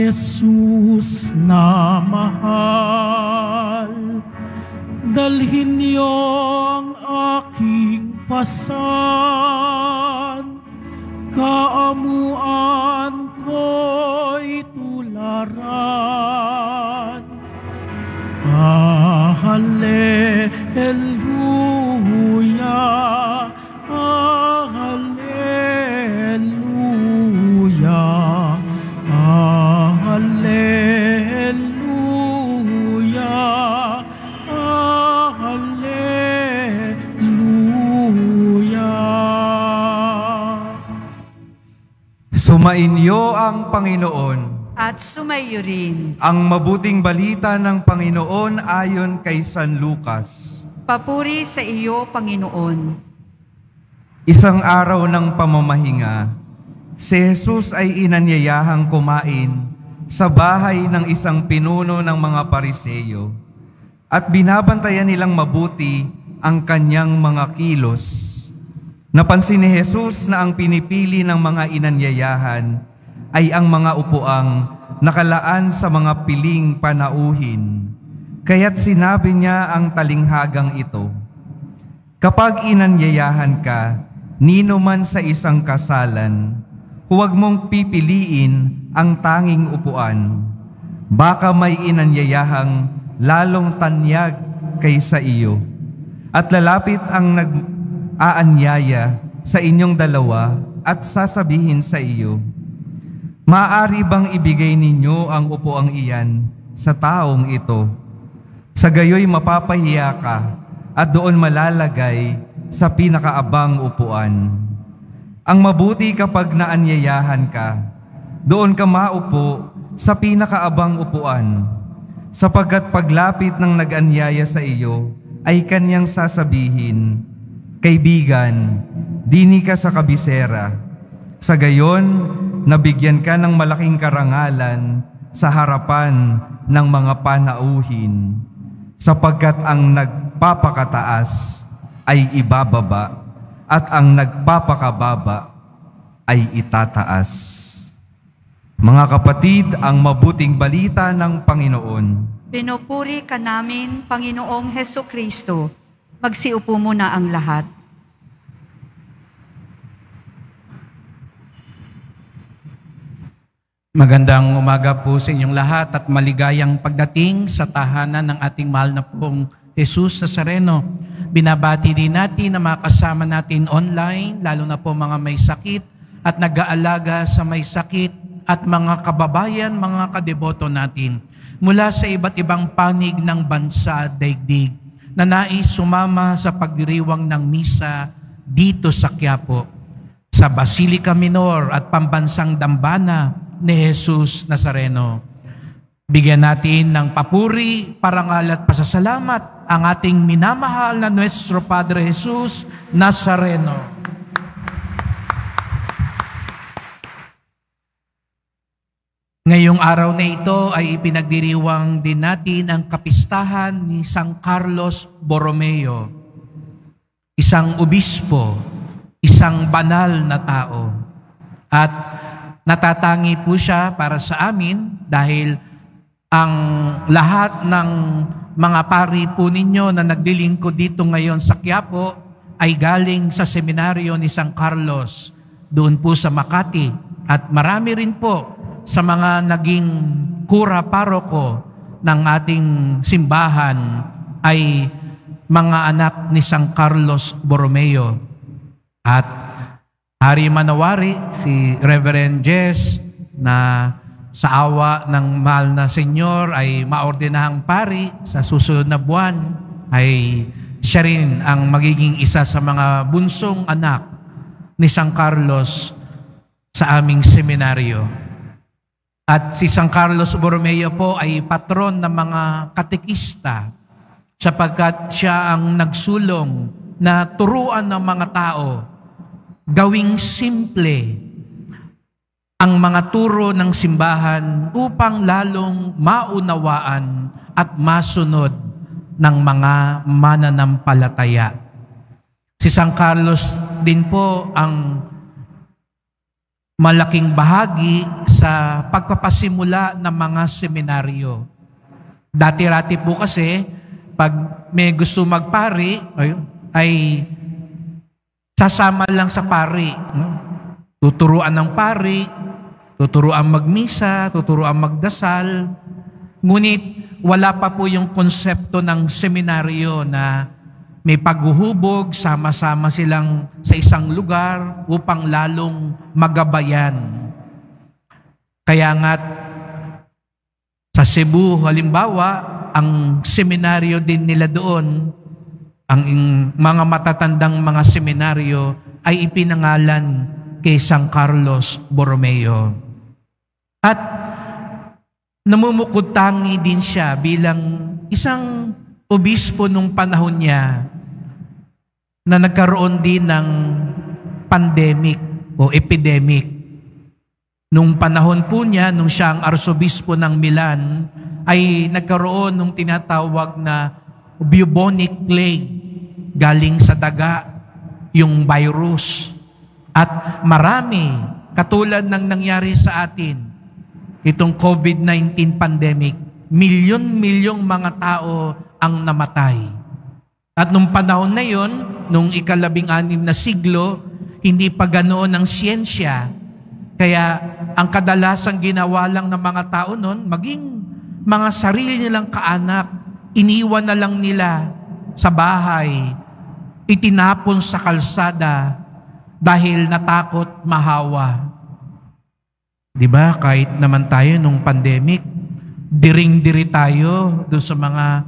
Jesus na mahal, dalhin niyo ang aking pasan, kaamuan ko'y tularan. Hallelujah, hallelujah, hallelujah, hallelujah. Sumainyo ang Panginoon. At sumayo rin. Ang mabuting balita ng Panginoon ayon kay San Lucas. Papuri sa iyo, Panginoon. Isang araw ng pamamahinga, si Jesus ay inanyayahang kumain sa bahay ng isang pinuno ng mga Pariseyo at binabantayan nilang mabuti ang kanyang mga kilos. Napansin ni Jesus na ang pinipili ng mga inanyayahan ay ang mga upuang nakalaan sa mga piling panauhin. Kaya't sinabi niya ang talinghagang ito, kapag inanyayahan ka, nino man sa isang kasalan, huwag mong pipiliin ang tanging upuan. Baka may inanyayahang lalong tanyag kaysa iyo, at lalapit ang nag-aanyaya sa inyong dalawa at sasabihin sa iyo, maaari bang ibigay ninyo ang upuang iyan sa taong ito? Sa gayoy mapapahiya ka at doon malalagay sa pinakaabang upuan. Ang mabuti kapag naanyayahan ka, doon ka maupo sa pinakaabang upuan, sapagkat paglapit ng nag-anyaya sa iyo ay kanyang sasabihin, kaibigan, dini ka sa kabisera. Sa gayon, nabigyan ka ng malaking karangalan sa harapan ng mga panauhin, sapagkat ang nagpapakataas ay ibababa at ang nagpapakababa ay itataas. Mga kapatid, ang mabuting balita ng Panginoon. Pinupuri ka namin, Panginoong Hesukristo. Magsiupo muna ang lahat. Magandang umaga po sa inyong lahat at maligayang pagdating sa tahanan ng ating mahal na pong Jesus Nazareno. Binabati din natin na mga kasama natin online, lalo na po mga may sakit at nag-aalaga sa may sakit at mga kababayan, mga kadeboto natin mula sa iba't ibang panig ng bansa at daigdig na nais sumama sa pagdiriwang ng misa dito sa Quiapo, sa Basilica Minor at Pambansang Dambana ni Jesus Nazareno. Bigyan natin ng papuri, parangal at pasasalamat ang ating minamahal na Nuestro Padre Jesus Nazareno. Ngayong araw na ito ay ipinagdiriwang din natin ang kapistahan ni San Carlos Borromeo, isang obispo, isang banal na tao. At natatangi po siya para sa amin dahil ang lahat ng mga pari po ninyo na nagdilingkod dito ngayon sa Quiapo ay galing sa seminaryo ni San Carlos doon po sa Makati. At marami rin po sa mga naging kura paroko ng ating simbahan ay mga anak ni San Carlos Borromeo. At Hari Manawari, si Reverend Jess, na sa awa ng mahal na Senyor ay maordinahang pari sa susunod na buwan, ay siya rin ang magiging isa sa mga bunsong anak ni San Carlos sa aming seminaryo. At si San Carlos Borromeo po ay patron ng mga katekista sapagkat siya ang nagsulong na turuan ng mga tao gawing simple ang mga turo ng simbahan upang lalong maunawaan at masunod ng mga mananampalataya. Si San Carlos din po ang malaking bahagi sa pagpapasimula ng mga seminaryo. Dati-rati po kasi, pag may gusto magpari, ay sasama lang sa pari. No? Tuturuan ng pari, tuturuan magmisa, tuturuan magdasal. Ngunit wala pa po yung konsepto ng seminaryo na may paghuhubog, sama-sama silang sa isang lugar upang lalong magabayan. Kaya nga't sa Cebu, halimbawa, ang seminaryo din nila doon, ang mga matatandang mga seminaryo ay ipinangalan kay San Carlos Borromeo. At namumukod-tangi din siya bilang isang obispo nung panahon niya na nagkaroon din ng pandemic o epidemic. Nung panahon po niya, nung siya ang arsobispo ng Milan, ay nagkaroon ng tinatawag na bubonic plague, galing sa daga, yung virus. At marami, katulad ng nangyari sa atin, itong COVID-19 pandemic, milyon-milyong mga tao ang namatay. At nung panahon na yon, nung ika-16 na siglo, hindi pa ganoon ang siyensya. Kaya ang kadalasang ginawa lang ng mga tao noon, maging mga sarili nilang kaanak, iniwan na lang nila sa bahay, itinapon sa kalsada dahil natakot mahawa. Di ba? Kahit naman tayo nung pandemic, diring-diri tayo doon sa mga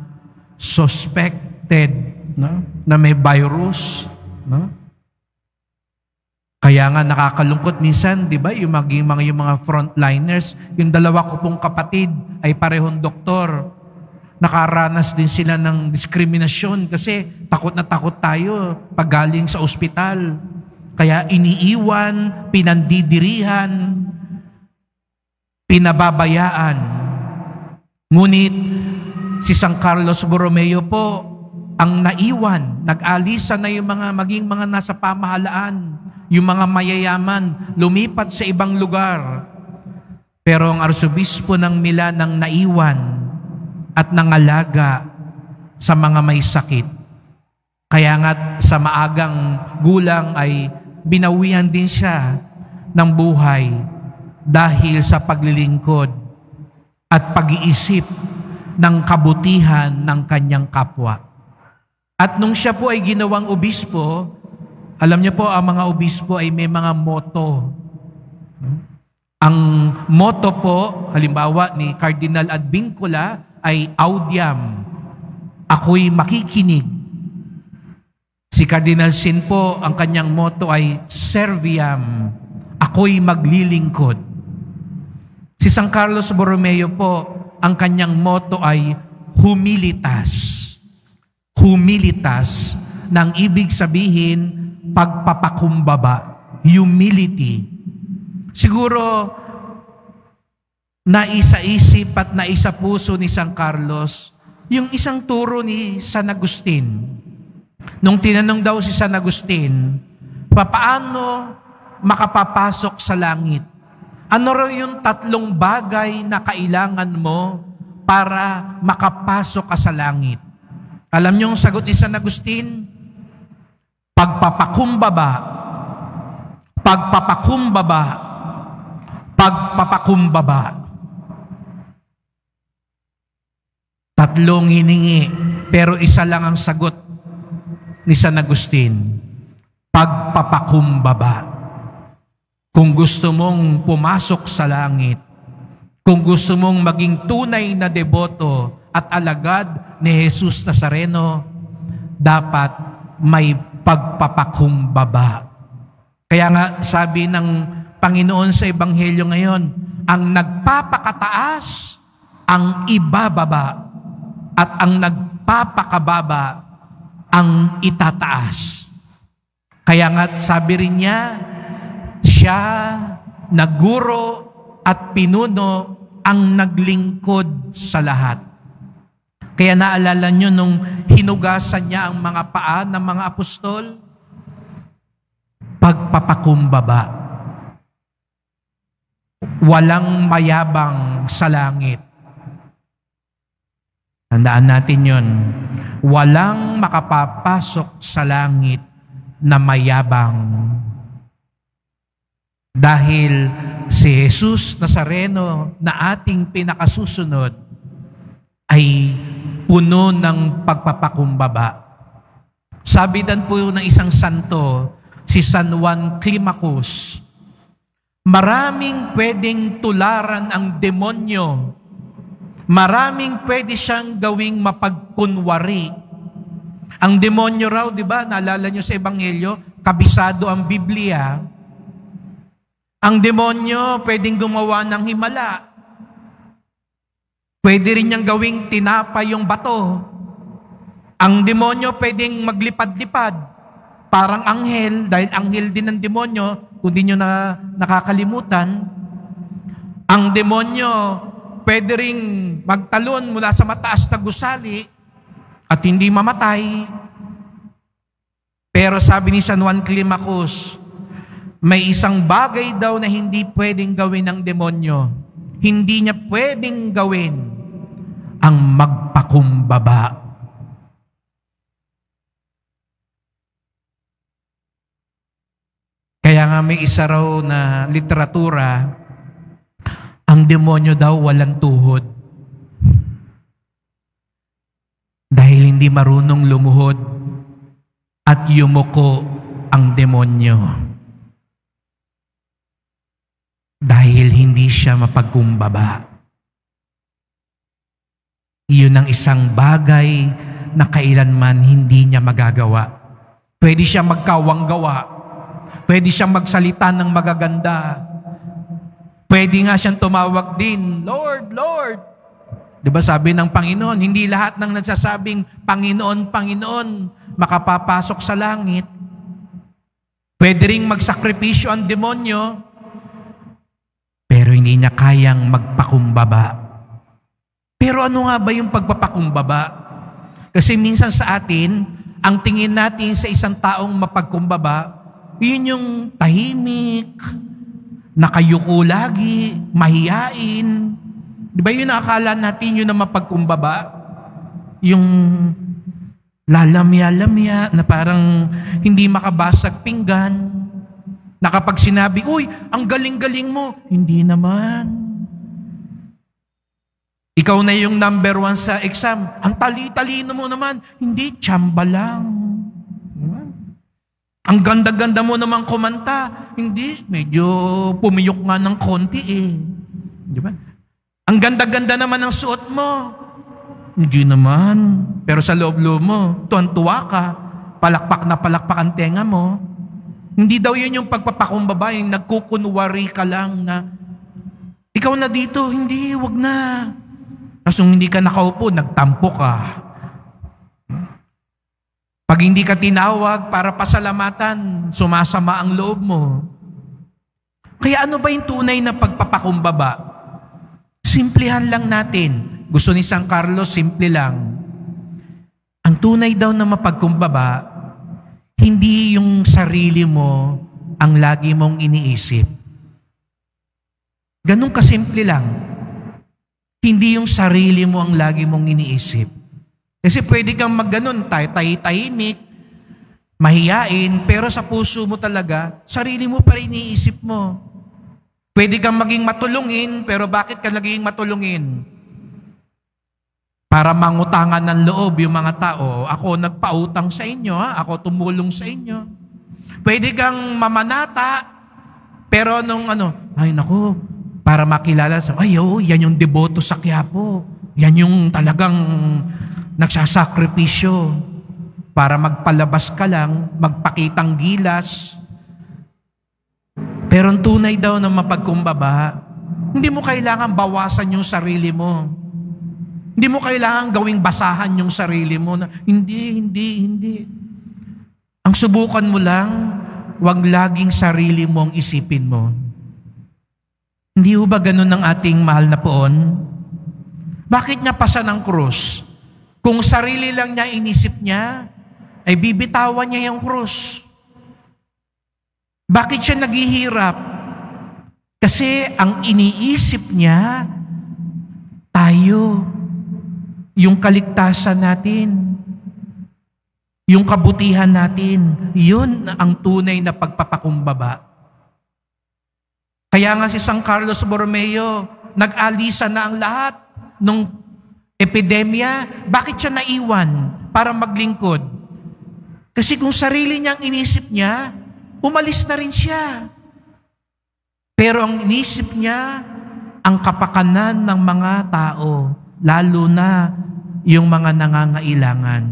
suspected, no? Na may virus. No? Kaya nga nakakalungkot minsan, di ba, yung mga frontliners, yung dalawa ko pong kapatid ay parehong doktor. Nakaranas din sila ng diskriminasyon kasi takot na takot tayo pag galing sa ospital. Kaya iniiwan, pinandidirihan, pinababayaan. Ngunit si San Carlos Borromeo po ang naiwan, nag-alisa na yung maging mga nasa pamahalaan, yung mga mayayaman, lumipat sa ibang lugar. Pero ang arsobispo ng Milan ang naiwan at nangalaga sa mga may sakit. Kaya nga sa maagang gulang ay binawian din siya ng buhay dahil sa paglilingkod at pag-iisip ng kabutihan ng kanyang kapwa. At nung siya po ay ginawang obispo, alam niyo po, ang mga obispo ay may mga motto. Ang motto po, halimbawa ni Cardinal Advincula, ay Audiam, ako'y makikinig. Si Cardinal Sin po, ang kanyang motto ay Serviam, ako'y maglilingkod. Si San Carlos Borromeo po, ang kanyang motto ay Humilitas. Humilitas, nang ibig sabihin, pagpapakumbaba, humility. Siguro, naisa-isip at naisa-puso ni San Carlos yung isang turo ni San Agustin. Nung tinanong daw si San Agustin, papaano makapapasok sa langit? Ano raw yung 3 bagay na kailangan mo para makapasok ka sa langit? Alam niyo ang sagot ni San Agustin? Pagpapakumbaba, pagpapakumbaba, pagpapakumbaba. 3 hiningi, pero isa lang ang sagot ni San Agustin. Pagpapakumbaba. Kung gusto mong pumasok sa langit, kung gusto mong maging tunay na deboto at alagad ni Jesus Nazareno, dapat may pagpapakumbaba. Kaya nga sabi ng Panginoon sa Ebanghelyo ngayon, ang nagpapakataas ang ibababa at ang nagpapakababa ang itataas. Kaya nga sabi rin niya, siya na guro at pinuno ang naglingkod sa lahat. Kaya naalala nyo nung hinugasan niya ang mga paa ng mga apostol? Pagpapakumbaba. walang mayabang sa langit. Tandaan natin yon. Walang makapapasok sa langit na mayabang. Dahil si Jesus Nazareno na ating pinakasusunod ay puno ng pagpapakumbaba. Sabi din po ng isang santo, si San Juan Climacus, maraming pwedeng tularan ang demonyo. Maraming pwede siyang gawing mapagkunwari. Ang demonyo raw, di ba, naalala nyo sa Ebanghelyo, kabisado ang Biblia. Ang demonyo pwedeng gumawa ng himala. Pwede rin niyang gawing tinapay yung bato. Ang demonyo pwedeng maglipad-lipad. Parang anghel, dahil anghel din ng demonyo, kung di nyo na nakakalimutan. Ang demonyo pwede ring magtalon mula sa mataas na gusali at hindi mamatay. Pero sabi ni San Juan Climacus, may isang bagay daw na hindi pwedeng gawin ng demonyo. Hindi niya pwedeng gawin ang magpakumbaba. Kaya nga may isa raw na literatura, ang demonyo daw walang tuhod. Dahil hindi marunong lumuhod at yumuko ang demonyo. Dahil hindi siya mapagkumbaba. Iyon ang isang bagay na kailanman hindi niya magagawa. Pwede siya magkawanggawa. Pwede siyang magsalita ng magaganda. Pwede nga siyang tumawag din, Lord, Lord. Diba sabi ng Panginoon, hindi lahat ng nagsasabing, Panginoon, Panginoon, makapapasok sa langit. Pwede ring magsakripisyo ang demonyo, pero hindi niya kayang magpakumbaba. Pero ano nga ba yung pagpapakumbaba? Kasi minsan sa atin, ang tingin natin sa isang taong mapagkumbaba, yun yung tahimik, nakayuko lagi, mahiyain. Di ba yun akala natin yun na mapagkumbaba? Yung lalamya-lamya na parang hindi makabasag pinggan. Na kapag sinabi, uy, ang galing-galing mo, hindi naman. Ikaw na yung number 1 sa exam, ang tali-talino mo naman, hindi, tsamba lang. Diba? Ang ganda-ganda mo naman kumanta, hindi, medyo pumiyok nga ng konti eh. Di ba? Ang ganda-ganda naman ng suot mo, hindi naman. Pero sa loob-loob mo, tuwan-tuwa ka, palakpak na palakpak ang tenga mo. Hindi daw yun yung pagpapakumbaba, yung nagkukunwari ka lang na, ikaw na dito, hindi, wag na. Kasi hindi ka nakaupo, nagtampo ka. Pag hindi ka tinawag para pasalamatan, sumasama ang loob mo. Kaya ano ba yung tunay na pagpapakumbaba? Simplihan lang natin. Gusto ni San Carlos, simple lang. Ang tunay daw na mapagkumbaba, hindi yung sarili mo ang lagi mong iniisip. Ganun kasimple lang. Hindi yung sarili mo ang lagi mong iniisip. Kasi pwede kang magganon, tahimik, mahiyain, pero sa puso mo talaga, sarili mo pa rin iniisip mo. Pwede kang maging matulungin, pero bakit ka naging matulungin? Para mangutangan ng loob yung mga tao, ako nagpautang sa inyo, ako tumulong sa inyo. Pwede kang mamanata, pero nung ay naku, para makilala sa, yan yung deboto sa Quiapo. Yan yung talagang nagsasakripisyo. Para magpalabas ka lang, magpakitang gilas. Pero ang tunay daw na mapagkumbaba, hindi mo kailangan bawasan yung sarili mo. Hindi mo kailangan gawing basahan yung sarili mo. Na, hindi. Ang subukan mo lang, wag laging sarili mo ang isipin mo. Hindi ba ganun ang ating mahal na poon? Bakit niya pasa ng krus? Kung sarili lang niya inisip niya, ay bibitawan niya yung krus. Bakit siya naghihirap? Kasi ang iniisip niya, tayo, yung kaligtasan natin, yung kabutihan natin, yun ang tunay na pagpapakumbaba. Kaya nga si San Carlos Borromeo, nag-alisa na ang lahat nung epidemya. Bakit siya naiwan para maglingkod? Kasi kung sarili niyang inisip niya, umalis na rin siya. Pero ang inisip niya, ang kapakanan ng mga tao, lalo na yung mga nangangailangan.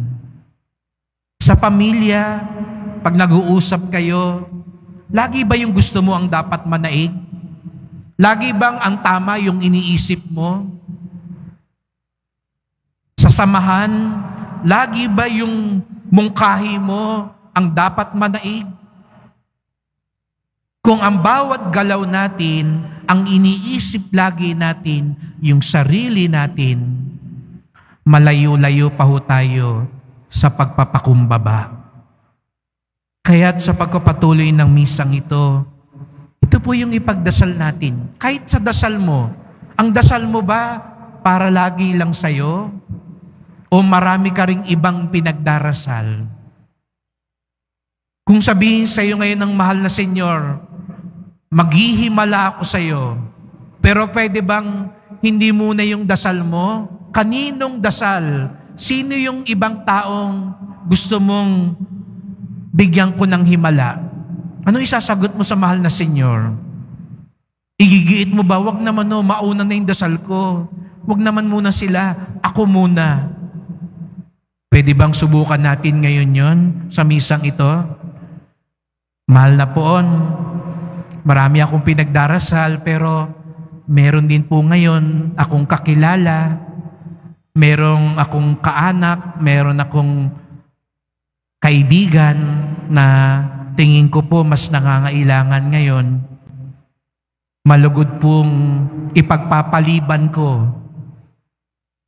Sa pamilya, pag nag-uusap kayo, lagi ba yung gusto mo ang dapat manaig? Lagi bang ang tama yung iniisip mo? Sa samahan, lagi ba yung mungkahi mo ang dapat manaig? Kung ang bawat galaw natin, ang iniisip lagi natin, yung sarili natin, malayo-layo pa ho tayo sa pagpapakumbaba. Kaya't sa pagpapatuloy ng misang ito po yung ipagdasal natin. Kahit sa dasal mo, ang dasal mo ba para lagi lang sa'yo? O marami ka ring ibang pinagdarasal? Kung sabihin sa'yo ngayon ng mahal na Senyor, maghihimala ako sa'yo, pero pwede bang hindi muna yung dasal mo? Kaninong dasal? Sino yung ibang taong gusto mong bigyan ko ng himala? Ano isasagot mo sa mahal na Senyor? Igigiit mo ba? Wag naman mauna na yung dasal ko. Wag naman muna sila. Ako muna. Pwede bang subukan natin ngayon yon sa misang ito? Mahal na poon, marami akong pinagdarasal pero meron din po ngayon akong kakilala, merong akong kaanak, meron akong kaibigan na tingin ko po mas nangangailangan ngayon. Malugod pong ipagpapaliban ko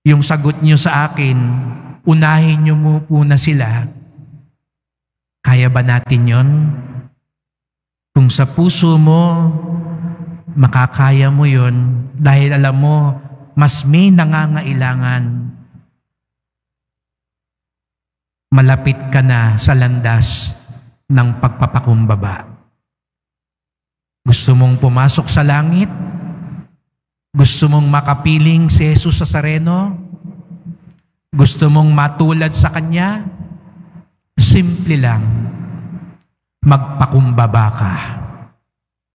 yung sagot niyo sa akin, unahin niyo mo po na sila. Kaya ba natin yon? Kung sa puso mo, makakaya mo yon dahil alam mo, mas may nangangailangan. Malapit ka na sa landas ng pagpapakumbaba. Gusto mong pumasok sa langit? Gusto mong makapiling si Jesus Nazareno? Gusto mong matulad sa Kanya? Simple lang, magpakumbaba ka.